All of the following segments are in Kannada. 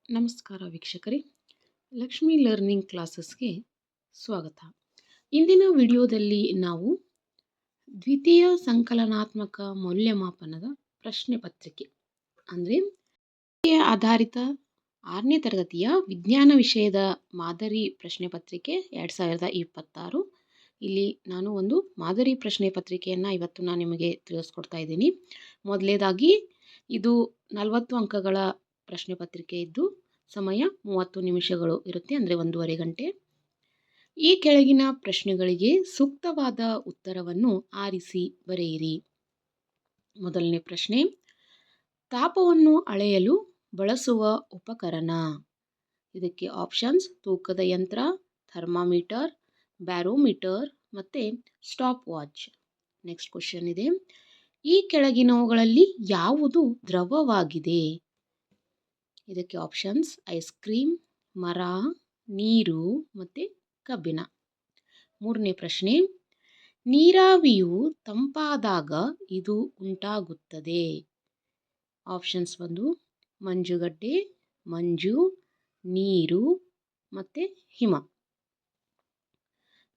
ನಮಸ್ಕಾರ ವೀಕ್ಷಕರೇ, ಲಕ್ಷ್ಮಿ ಲರ್ನಿಂಗ್ ಕ್ಲಾಸಸ್ಗೆ ಸ್ವಾಗತ. ಇಂದಿನ ವಿಡಿಯೋದಲ್ಲಿ ನಾವು ದ್ವಿತೀಯ ಸಂಕಲನಾತ್ಮಕ ಮೌಲ್ಯಮಾಪನದ ಪ್ರಶ್ನೆ ಪತ್ರಿಕೆ ಅಂದರೆ ಆಧಾರಿತ 6ನೇ ತರಗತಿಯ ವಿಜ್ಞಾನ ವಿಷಯದ ಮಾದರಿ ಪ್ರಶ್ನೆ ಪತ್ರಿಕೆ 2026. ಇಲ್ಲಿ ನಾನು ಒಂದು ಮಾದರಿ ಪ್ರಶ್ನೆ ಪತ್ರಿಕೆಯನ್ನು ಇವತ್ತು ನಾನು ನಿಮಗೆ ತಿಳಿಸ್ಕೊಡ್ತಾ ಇದ್ದೀನಿ. ಮೊದಲನೇದಾಗಿ ಇದು 40 ಅಂಕಗಳ ಪ್ರಶ್ನೆ ಪತ್ರಿಕೆ ಇದ್ದು ಸಮಯ 30 ನಿಮಿಷಗಳು ಇರುತ್ತೆ, ಅಂದರೆ 1.5 ಗಂಟೆ. ಈ ಕೆಳಗಿನ ಪ್ರಶ್ನೆಗಳಿಗೆ ಸೂಕ್ತವಾದ ಉತ್ತರವನ್ನು ಆರಿಸಿ ಬರೆಯಿರಿ. ಮೊದಲನೇ ಪ್ರಶ್ನೆ, ತಾಪವನ್ನು ಅಳೆಯಲು ಬಳಸುವ ಉಪಕರಣ. ಇದಕ್ಕೆ ಆಪ್ಷನ್ಸ್ ತೂಕದ ಯಂತ್ರ, ಥರ್ಮಾಮೀಟರ್, ಬ್ಯಾರೋಮೀಟರ್ ಮತ್ತು ಸ್ಟಾಪ್ ವಾಚ್. ನೆಕ್ಸ್ಟ್ ಕ್ವಶನ್ ಇದೆ, ಈ ಕೆಳಗಿನವುಗಳಲ್ಲಿ ಯಾವುದು ದ್ರವವಾಗಿದೆ? ಇದಕ್ಕೆ ಆಪ್ಷನ್ಸ್ ಐಸ್ ಕ್ರೀಮ್, ಮರ, ನೀರು ಮತ್ತು ಕಬ್ಬಿಣ. ಮೂರನೇ ಪ್ರಶ್ನೆ, ನೀರಾವಿಯು ತಂಪಾದಾಗ ಇದು ಉಂಟಾಗುತ್ತದೆ. ಆಪ್ಷನ್ಸ್ ಬಂದು ಮಂಜುಗಡ್ಡೆ, ಮಂಜು, ನೀರು ಮತ್ತು ಹಿಮ.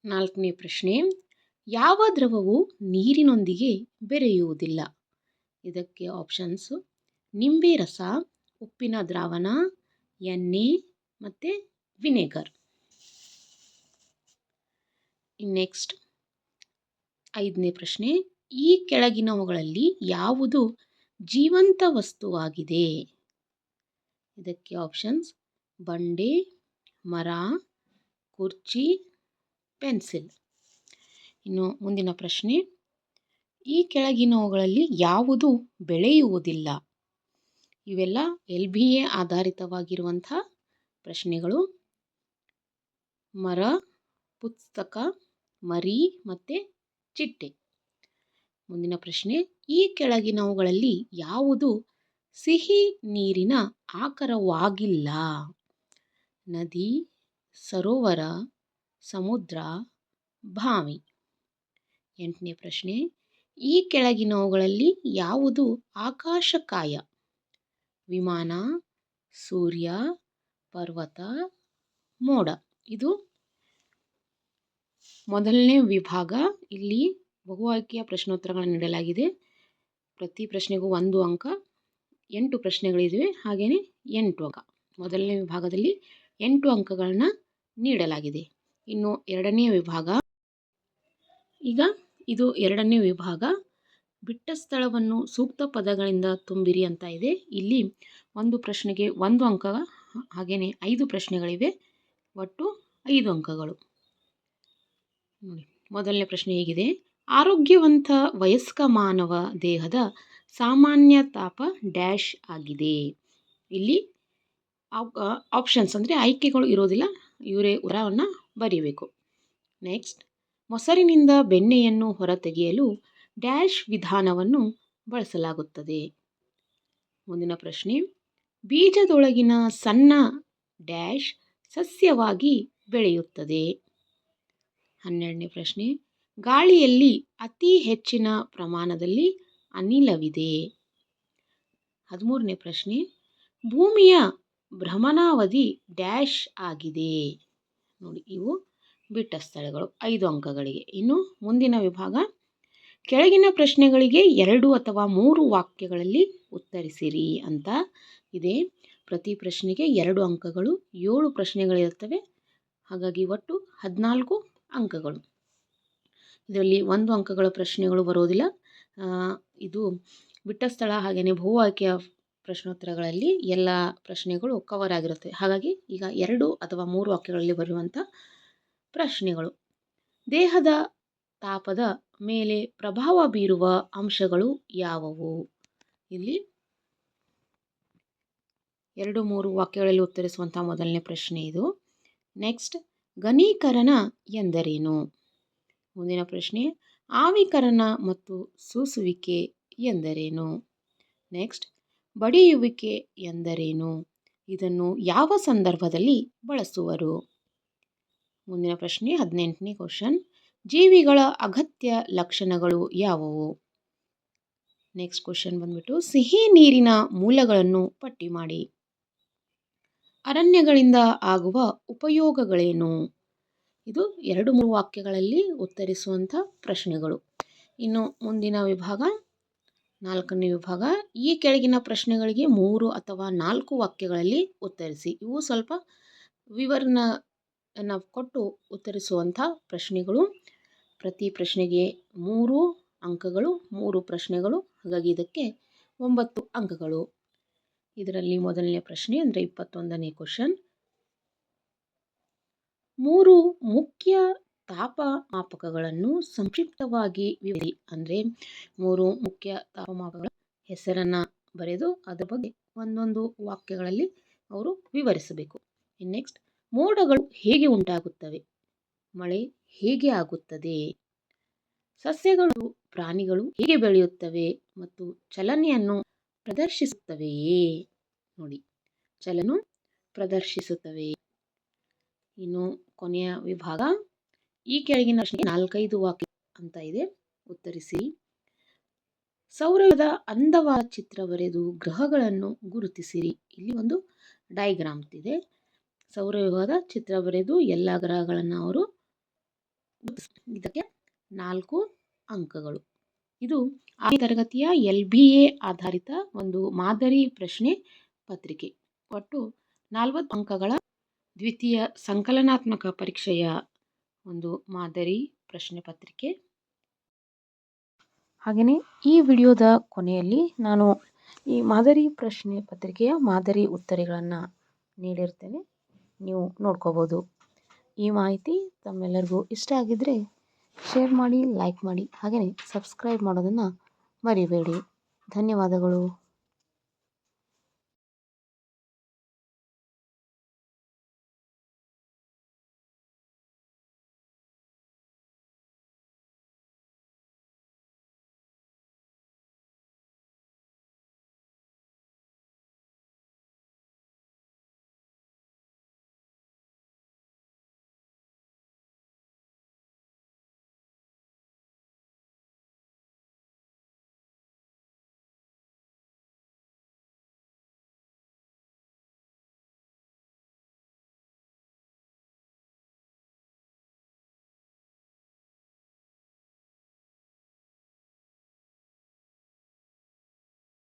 ನಾಲ್ಕನೇ ಪ್ರಶ್ನೆ, ಯಾವ ದ್ರವವು ನೀರಿನೊಂದಿಗೆ ಬೆರೆಯುವುದಿಲ್ಲ? ಇದಕ್ಕೆ ಆಪ್ಷನ್ಸು ನಿಂಬೆ ರಸ, ಉಪ್ಪಿನ ದ್ರಾವಣ, ಎಣ್ಣೆ ಮತ್ತು ವಿನೆಗರ್. ನೆಕ್ಸ್ಟ್ 5ನೇ ಪ್ರಶ್ನೆ, ಈ ಕೆಳಗಿನವುಗಳಲ್ಲಿ ಯಾವುದು ಜೀವಂತ ವಸ್ತುವಾಗಿದೆ? ಇದಕ್ಕೆ ಆಪ್ಷನ್ಸ್ ಬಂಡೆ, ಮರ, ಕುರ್ಚಿ, ಪೆನ್ಸಿಲ್. ಇನ್ನು ಮುಂದಿನ ಪ್ರಶ್ನೆ, ಈ ಕೆಳಗಿನವುಗಳಲ್ಲಿ ಯಾವುದು ಬೆಳೆಯುವುದಿಲ್ಲ? ಇವೆಲ್ಲ LBA ಆಧಾರಿತವಾಗಿರುವಂಥ ಪ್ರಶ್ನೆಗಳು. ಮರ, ಪುಸ್ತಕ, ಮರಿ ಮತ್ತು ಚಿಟ್ಟೆ. ಮುಂದಿನ ಪ್ರಶ್ನೆ, ಈ ಕೆಳಗಿನವುಗಳಲ್ಲಿ ಯಾವುದು ಸಿಹಿ ನೀರಿನ ಆಕರವಾಗಿಲ್ಲ? ನದಿ, ಸರೋವರ, ಸಮುದ್ರ, ಬಾವಿ. 8ನೇ ಪ್ರಶ್ನೆ, ಈ ಕೆಳಗಿನವುಗಳಲ್ಲಿ ಯಾವುದು ಆಕಾಶಕಾಯ? ವಿಮಾನ, ಸೂರ್ಯ, ಪರ್ವತ, ಮೋಡ. ಇದು ಮೊದಲನೇ ವಿಭಾಗ. ಇಲ್ಲಿ ಬಹು ಆಯ್ಕೆಯ ಪ್ರಶ್ನೋತ್ತರಗಳನ್ನು ನೀಡಲಾಗಿದೆ. ಪ್ರತಿ ಪ್ರಶ್ನೆಗೂ 1 ಅಂಕ. 8 ಪ್ರಶ್ನೆಗಳಿವೆ, ಹಾಗೆಯೇ 8 ಅಂಕ. ಮೊದಲನೇ ವಿಭಾಗದಲ್ಲಿ 8 ಅಂಕಗಳನ್ನು ನೀಡಲಾಗಿದೆ. ಇನ್ನು ಎರಡನೇ ವಿಭಾಗ, ಈಗ ಇದು ಎರಡನೇ ವಿಭಾಗ. ಬಿಟ್ಟ ಸ್ಥಳವನ್ನು ಸೂಕ್ತ ಪದಗಳಿಂದ ತುಂಬಿರಿ ಅಂತ ಇದೆ. ಇಲ್ಲಿ ಒಂದು ಪ್ರಶ್ನೆಗೆ 1 ಅಂಕ, ಹಾಗೆಯೇ 5 ಪ್ರಶ್ನೆಗಳಿವೆ, ಒಟ್ಟು 5 ಅಂಕಗಳು. ನೋಡಿ, ಮೊದಲನೇ ಪ್ರಶ್ನೆ ಹೇಗಿದೆ, ಆರೋಗ್ಯವಂತ ವಯಸ್ಕ ಮಾನವ ದೇಹದ ಸಾಮಾನ್ಯ ತಾಪ ಡ್ಯಾಶ್ ಆಗಿದೆ. ಇಲ್ಲಿ ಆಪ್ಷನ್ಸ್ ಅಂದರೆ ಆಯ್ಕೆಗಳು ಇರೋದಿಲ್ಲ, ಇವರೇ ಉತ್ತರವನ್ನು ಬರೀಬೇಕು. ನೆಕ್ಸ್ಟ್, ಮೊಸರಿನಿಂದ ಬೆಣ್ಣೆಯನ್ನು ಹೊರತೆಗೆಯಲು ಡ್ಯಾಶ್ ವಿಧಾನವನ್ನು ಬಳಸಲಾಗುತ್ತದೆ. ಮುಂದಿನ ಪ್ರಶ್ನೆ, ಬೀಜದೊಳಗಿನ ಸಣ್ಣ ಡ್ಯಾಶ್ ಸಸ್ಯವಾಗಿ ಬೆಳೆಯುತ್ತದೆ. 12ನೇ ಪ್ರಶ್ನೆ, ಗಾಳಿಯಲ್ಲಿ ಅತಿ ಹೆಚ್ಚಿನ ಪ್ರಮಾಣದಲ್ಲಿ ಅನಿಲವಿದೆ. 13ನೇ ಪ್ರಶ್ನೆ, ಭೂಮಿಯ ಭ್ರಮಣಾವಧಿ ಡ್ಯಾಶ್ ಆಗಿದೆ. ನೋಡಿ, ಇವು ಬಿಟ್ಟ ಸ್ಥಳಗಳು 5 ಅಂಕಗಳಿಗೆ. ಇನ್ನು ಮುಂದಿನ ವಿಭಾಗ, ಕೆಳಗಿನ ಪ್ರಶ್ನೆಗಳಿಗೆ 2 ಅಥವಾ 3 ವಾಕ್ಯಗಳಲ್ಲಿ ಉತ್ತರಿಸಿರಿ ಅಂತ ಇದೆ. ಪ್ರತಿ ಪ್ರಶ್ನೆಗೆ 2 ಅಂಕಗಳು, 7 ಪ್ರಶ್ನೆಗಳಿರುತ್ತವೆ, ಹಾಗಾಗಿ ಒಟ್ಟು 14 ಅಂಕಗಳು. ಇದರಲ್ಲಿ 1 ಅಂಕಗಳ ಪ್ರಶ್ನೆಗಳು ಬರೋದಿಲ್ಲ. ಇದು ಬಿಟ್ಟ ಸ್ಥಳ ಹಾಗೆಯೇ ಬಹು ಆಯ್ಕೆಯ ಪ್ರಶ್ನೋತ್ತರಗಳಲ್ಲಿ ಎಲ್ಲ ಪ್ರಶ್ನೆಗಳು ಕವರ್ ಆಗಿರುತ್ತೆ. ಹಾಗಾಗಿ ಈಗ 2 ಅಥವಾ 3 ವಾಕ್ಯಗಳಲ್ಲಿ ಬರುವಂಥ ಪ್ರಶ್ನೆಗಳು. ದೇಹದ ತಾಪದ ಮೇಲೆ ಪ್ರಭಾವ ಬೀರುವ ಅಂಶಗಳು ಯಾವುವು? ಇಲ್ಲಿ 2-3 ವಾಕ್ಯಗಳಲ್ಲಿ ಉತ್ತರಿಸುವಂಥ ಮೊದಲನೇ ಪ್ರಶ್ನೆ ಇದು. ನೆಕ್ಸ್ಟ್, ಘನೀಕರಣ ಎಂದರೇನು? ಮುಂದಿನ ಪ್ರಶ್ನೆ, ಆವಿಕರಣ ಮತ್ತು ಸೂಸುವಿಕೆ ಎಂದರೇನು? ನೆಕ್ಸ್ಟ್, ಬಡಿಯುವಿಕೆ ಎಂದರೇನು? ಇದನ್ನು ಯಾವ ಸಂದರ್ಭದಲ್ಲಿ ಬಳಸುವರು? ಮುಂದಿನ ಪ್ರಶ್ನೆ 18ನೇ ಕ್ವಶನ್, ಜೀವಿಗಳ ಅಗತ್ಯ ಲಕ್ಷಣಗಳು ಯಾವುವು? ನೆಕ್ಸ್ಟ್ ಕ್ವಶನ್ ಬಂದ್ಬಿಟ್ಟು ಸಿಹಿ ನೀರಿನ ಮೂಲಗಳನ್ನು ಪಟ್ಟಿ ಮಾಡಿ. ಅರಣ್ಯಗಳಿಂದ ಆಗುವ ಉಪಯೋಗಗಳೇನು? ಇದು 2-3 ವಾಕ್ಯಗಳಲ್ಲಿ ಉತ್ತರಿಸುವಂಥ ಪ್ರಶ್ನೆಗಳು. ಇನ್ನು ಮುಂದಿನ ವಿಭಾಗ 4ನೇ ವಿಭಾಗ. ಈ ಕೆಳಗಿನ ಪ್ರಶ್ನೆಗಳಿಗೆ 3 ಅಥವಾ 4 ವಾಕ್ಯಗಳಲ್ಲಿ ಉತ್ತರಿಸಿ. ಇವು ಸ್ವಲ್ಪ ವಿವರಣೆಯನ್ನು ಕೊಟ್ಟು ಉತ್ತರಿಸುವಂಥ ಪ್ರಶ್ನೆಗಳು. ಪ್ರತಿ ಪ್ರಶ್ನೆಗೆ 3 ಅಂಕಗಳು, 3 ಪ್ರಶ್ನೆಗಳು. ಹಾಗಾಗಿ ಇದಕ್ಕೆ 9 ಅಂಕಗಳು. ಇದರಲ್ಲಿ ಮೊದಲನೇ ಪ್ರಶ್ನೆ ಅಂದರೆ 21ನೇ ಕ್ವಶನ್. 3 ಮುಖ್ಯ ತಾಪಮಾಪಕಗಳನ್ನು ಸಂಕ್ಷಿಪ್ತವಾಗಿ ವಿವರಿಸಿ. ಅಂದರೆ 3 ಮುಖ್ಯ ತಾಪಮಾಪಕಗಳ ಹೆಸರನ್ನು ಬರೆದು ಅದರ ಬಗ್ಗೆ ಒಂದೊಂದು ವಾಕ್ಯಗಳಲ್ಲಿ ಅವರು ವಿವರಿಸಬೇಕು. ನೆಕ್ಸ್ಟ್, ಮೋಡಗಳು ಹೇಗೆ ಉಂಟಾಗುತ್ತವೆ? ಮಳೆ ಹೇಗೆ ಆಗುತ್ತದೆ? ಸಸ್ಯಗಳು ಪ್ರಾಣಿಗಳು ಹೇಗೆ ಬೆಳೆಯುತ್ತವೆ ಮತ್ತು ಚಲನೆಯನ್ನು ಪ್ರದರ್ಶಿಸುತ್ತವೆಯೇ? ನೋಡಿ, ಚಲನೆ ಪ್ರದರ್ಶಿಸುತ್ತವೆ. ಇನ್ನು ಕೊನೆಯ ವಿಭಾಗ. ಈ ಕೆಳಗಿನ ಪ್ರಶ್ನೆಗೆ 4-5 ವಾಕ್ಯ ಅಂತ ಇದೆ, ಉತ್ತರಿಸಿ. ಸೌರವ್ಯೂಹದ ಅಂದವಾದ ಚಿತ್ರ ಬರೆದು ಗ್ರಹಗಳನ್ನು ಗುರುತಿಸಿರಿ. ಇಲ್ಲಿ ಒಂದು ಡೈಗ್ರಾಮ್ ಇದೆ. ಸೌರವ್ಯೂಹದ ಚಿತ್ರ ಬರೆದು ಎಲ್ಲ ಗ್ರಹಗಳನ್ನು ಅವರು ಇದಕ್ಕೆ 4 ಅಂಕಗಳು. ಇದು 6ನೇ ತರಗತಿಯ LBA ಆಧಾರಿತ ಒಂದು ಮಾದರಿ ಪ್ರಶ್ನೆ ಪತ್ರಿಕೆ. ಒಟ್ಟು 40 ಅಂಕಗಳ ದ್ವಿತೀಯ ಸಂಕಲನಾತ್ಮಕ ಪರೀಕ್ಷೆಯ ಒಂದು ಮಾದರಿ ಪ್ರಶ್ನೆ ಪತ್ರಿಕೆ. ಹಾಗೆಯೇ ಈ ವಿಡಿಯೋದ ಕೊನೆಯಲ್ಲಿ ನಾನು ಈ ಮಾದರಿ ಪ್ರಶ್ನೆ ಪತ್ರಿಕೆಯ ಮಾದರಿ ಉತ್ತರಗಳನ್ನು ನೀಡಿರ್ತೇನೆ, ನೀವು ನೋಡ್ಕೋಬೋದು. ಈ ಮಾಹಿತಿ ತಮ್ಮೆಲ್ಲರಿಗೂ ಇಷ್ಟ ಆಗಿದ್ದರೆ ಶೇರ್ ಮಾಡಿ, ಲೈಕ್ ಮಾಡಿ, ಹಾಗೆಯೇ ಸಬ್ಸ್ಕ್ರೈಬ್ ಮಾಡೋದನ್ನು ಮರಿಬೇಡಿ. ಧನ್ಯವಾದಗಳು.